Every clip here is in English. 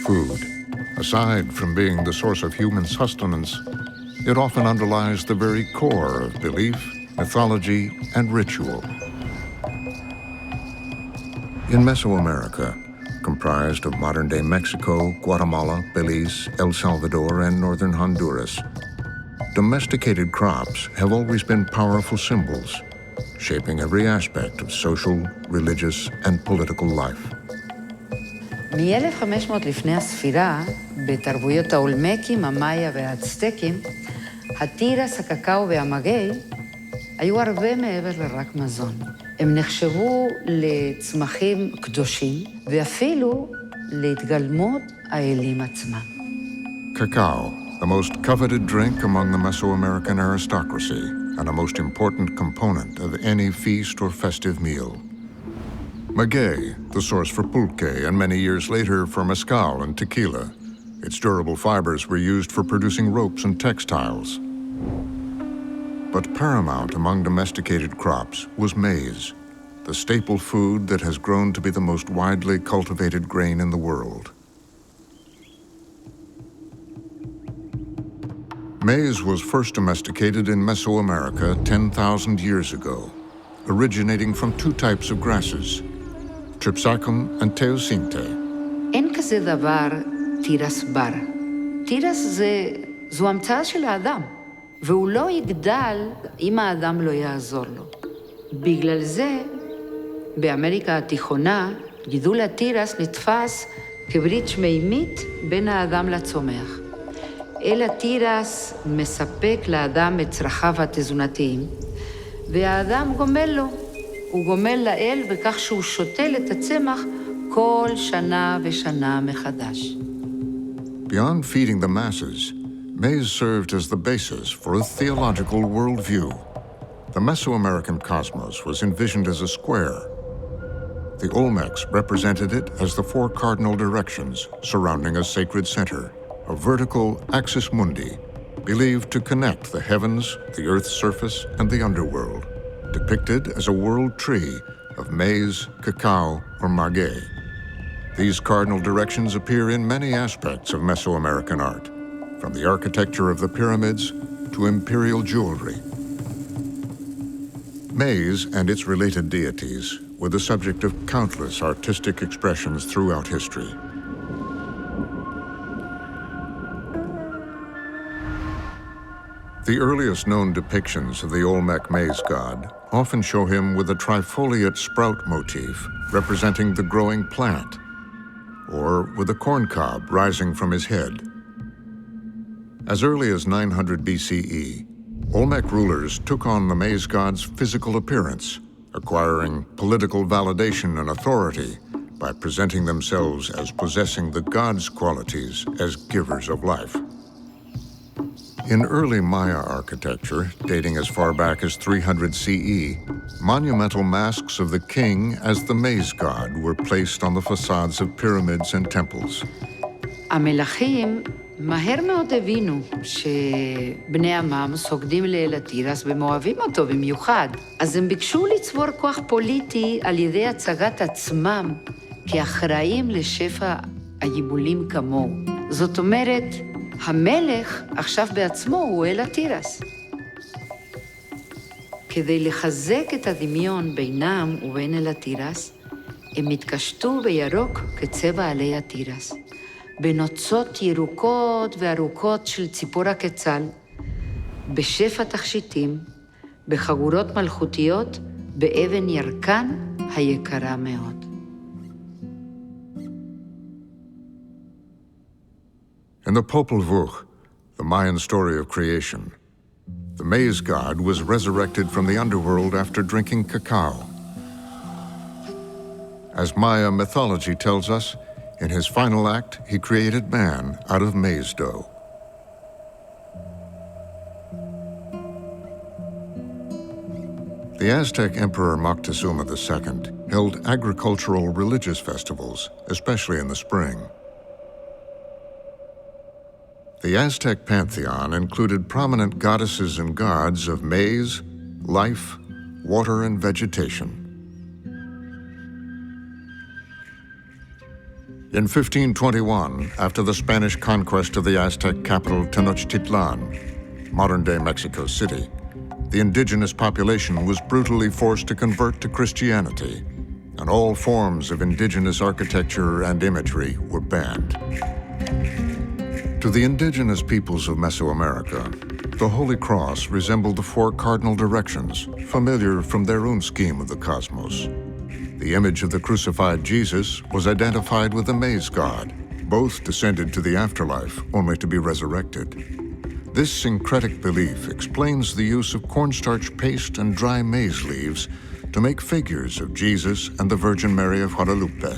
Food, aside from being the source of human sustenance, it often underlies the very core of belief, mythology, and ritual. In Mesoamerica, comprised of modern-day Mexico, Guatemala, Belize, El Salvador, and northern Honduras, domesticated crops have always been powerful symbols, shaping every aspect of social, religious, and political life. מ-1500 לפני הספירה, בתרבויות האולמקים, המאיה והאצטקים, התירס, הקקאו והמגי היו הרבה מעבר לרק מזון. הם נחשבו לצמחים קדושים ואפילו להתגלמות האלים עצמם. Cacao, the most coveted drink among the Mesoamerican aristocracy and a most important component of any feast or festive meal. Maguey, the source for pulque, and many years later for mezcal and tequila. Its durable fibers were used for producing ropes and textiles. But paramount among domesticated crops was maize, the staple food that has grown to be the most widely cultivated grain in the world. Maize was first domesticated in Mesoamerica 10,000 years ago, originating from two types of grasses, Tripsacum and Teosinte. אין כזה דבר תירס בר. תירס זו המצאה של האדם, והוא לא יגדל אם האדם לא יעזור לו. בגלל זה, באמריקה התיכונה, גידול התירס נתפס כברית שמימית בין האדם לצומח. אל התירס מספק לאדם את צרכיו התזונתיים, והאדם גומל לו. הוא גומל לאל בכך שהוא שותל את הצמח כל שנה ושנה מחדש. Beyond feeding the masses, maize served as the basis for a theological worldview. The Mesoamerican cosmos was envisioned as a square. The Olmecs represented it as the four cardinal directions surrounding a sacred center, a vertical axis mundi, believed to connect the heavens, the earth's surface, and the underworld, depicted as a world tree of maize, cacao, or maguey. These cardinal directions appear in many aspects of Mesoamerican art, from the architecture of the pyramids to imperial jewelry. Maize and its related deities were the subject of countless artistic expressions throughout history. The earliest known depictions of the Olmec maize god often show him with a trifoliate sprout motif representing the growing plant, or with a corn cob rising from his head. As early as 900 BCE, Olmec rulers took on the maize god's physical appearance, acquiring political validation and authority by presenting themselves as possessing the god's qualities as givers of life. In early Maya architecture, dating as far back as 300 CE, monumental masks of the king as the maize god were placed on the facades of pyramids and temples. המלכים מהר מאוד הבינו שבני עמם סוגדים לאל התירס ומאוהבים אותו במיוחד. אז הם ביקשו לצבור כוח פוליטי על ידי הצגת עצמם כאחראים לשפע היבולים כמוהו. זאת אומרת, המלך עכשיו בעצמו הוא אל התירס. כדי לחזק את הדמיון בינם ובין אל התירס, הם התקשטו בירוק כצבע עלי התירס, בנוצות ירוקות וארוכות של ציפור הקצל, בשפע תכשיטים, בחגורות מלכותיות, באבן ירקן היקרה מאוד. In the Popol Vuh, the Mayan story of creation, the maize god was resurrected from the underworld after drinking cacao. As Maya mythology tells us, in his final act, he created man out of maize dough. The Aztec Emperor Moctezuma II held agricultural religious festivals, especially in the spring. The Aztec pantheon included prominent goddesses and gods of maize, life, water and vegetation. In 1521, after the Spanish conquest of the Aztec capital Tenochtitlan, modern-day Mexico City, the indigenous population was brutally forced to convert to Christianity, and all forms of indigenous architecture and imagery were banned. To the indigenous peoples of Mesoamerica, the Holy Cross resembled the four cardinal directions, familiar from their own scheme of the cosmos. The image of the crucified Jesus was identified with the maize god. Both descended to the afterlife, only to be resurrected. This syncretic belief explains the use of cornstarch paste and dry maize leaves to make figures of Jesus and the Virgin Mary of Guadalupe.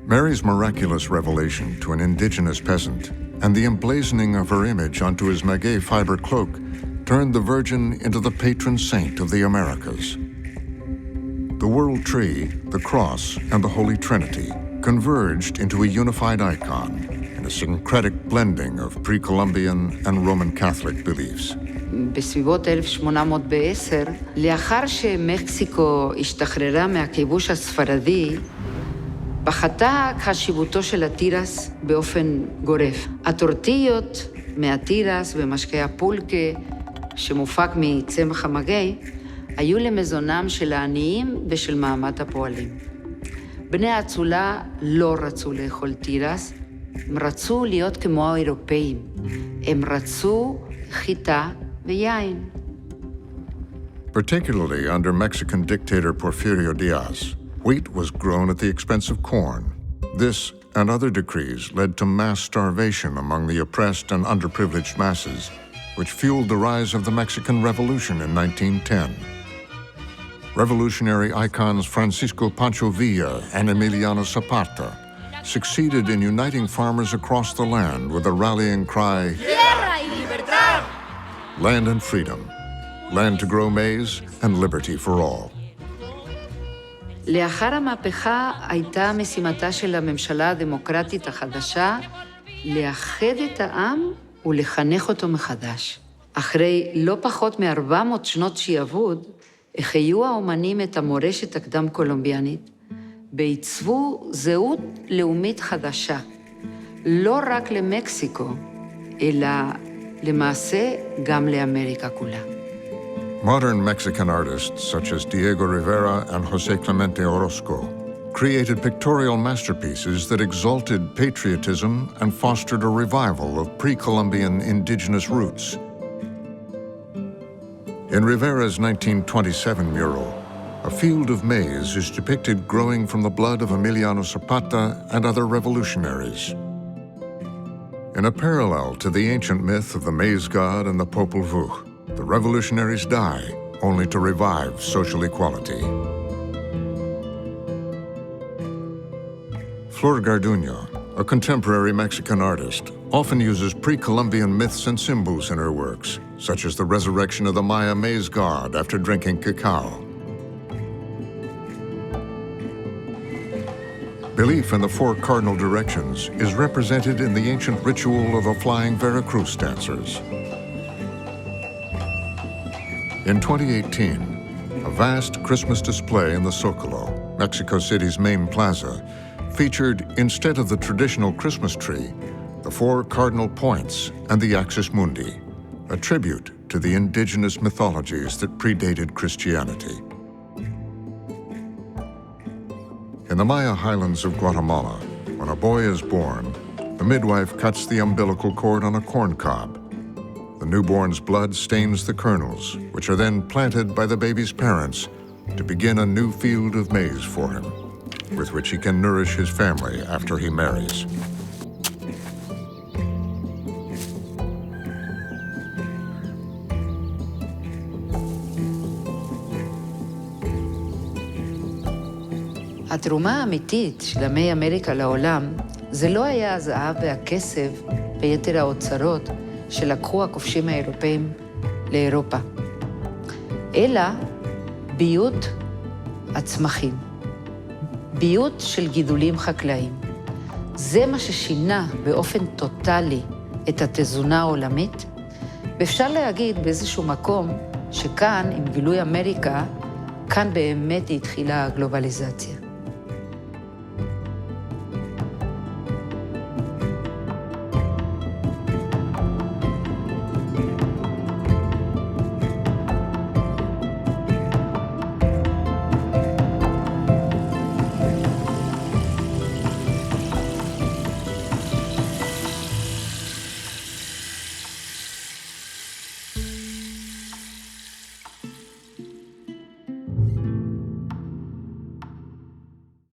Mary's miraculous revelation to an indigenous peasant and the emblazoning of her image onto his Maguey fiber cloak turned the Virgin into the patron saint of the Americas. The world tree, the cross, and the Holy Trinity converged into a unified icon in a syncretic blending of Precolumbian and Roman Catholic beliefs. בסביבות 1810, לאחר שמקסיקו השתחררה מהכיבוש הספרדי, פחתה חשיבותו של התירס באופן גורף. הטורטיות מהתירס ומשקי הפולקה, שמופק מצמח המגי, היו למזונם של העניים ושל מעמד הפועלים. בני האצולה לא רצו לאכול תירס, הם רצו להיות כמו האירופאים. הם רצו חיטה ויין. Particularly under Mexican dictator Porfirio Diaz, wheat was grown at the expense of corn. This and other decrees led to mass starvation among the oppressed and underprivileged masses, which fueled the rise of the Mexican Revolution in 1910. Revolutionary icons Francisco Pancho Villa and Emiliano Zapata succeeded in uniting farmers across the land with a rallying cry, Tierra y libertad! Land and freedom, land to grow maize, and liberty for all. לאחר המהפכה הייתה משימתה של הממשלה הדמוקרטית החדשה לאחד את העם ולחנך אותו מחדש. אחרי לא פחות מ-400 שנות שיעבוד, החיו האומנים את המורשת הקדם-קולומביאנית, בעיצבו זהות לאומית חדשה, לא רק למקסיקו, אלא למעשה גם לאמריקה כולה. Modern Mexican artists such as Diego Rivera and José Clemente Orozco created pictorial masterpieces that exalted patriotism and fostered a revival of pre-Columbian indigenous roots. In Rivera's 1927 mural, a field of maize is depicted growing from the blood of Emiliano Zapata and other revolutionaries. In a parallel to the ancient myth of the maize god and the Popol Vuh, the revolutionaries die only to revive social equality. Flor Garduño, a contemporary Mexican artist, often uses pre-Columbian myths and symbols in her works, such as the resurrection of the Maya maize god after drinking cacao. Belief in the four cardinal directions is represented in the ancient ritual of the flying Veracruz dancers. In 2018, a vast Christmas display in the Zócalo, Mexico City's main plaza, featured, instead of the traditional Christmas tree, the four cardinal points and the Axis Mundi, a tribute to the indigenous mythologies that predated Christianity. In the Maya highlands of Guatemala, when a boy is born, the midwife cuts the umbilical cord on a corn cob. The newborn's blood stains the kernels, which are then planted by the baby's parents to begin a new field of maize for him, with which he can nourish his family after he marries. התרומה האמיתית של עמי אמריקה לעולם זה לא היה הזהב והכסף ויתר האוצרות שלקחו הכובשים האירופאים לאירופה, אלא ביות הצמחים, ביות של גידולים חקלאיים. זה מה ששינה באופן טוטלי את התזונה העולמית, ואפשר להגיד באיזשהו מקום שכאן, עם גילוי אמריקה, כאן באמת התחילה הגלובליזציה.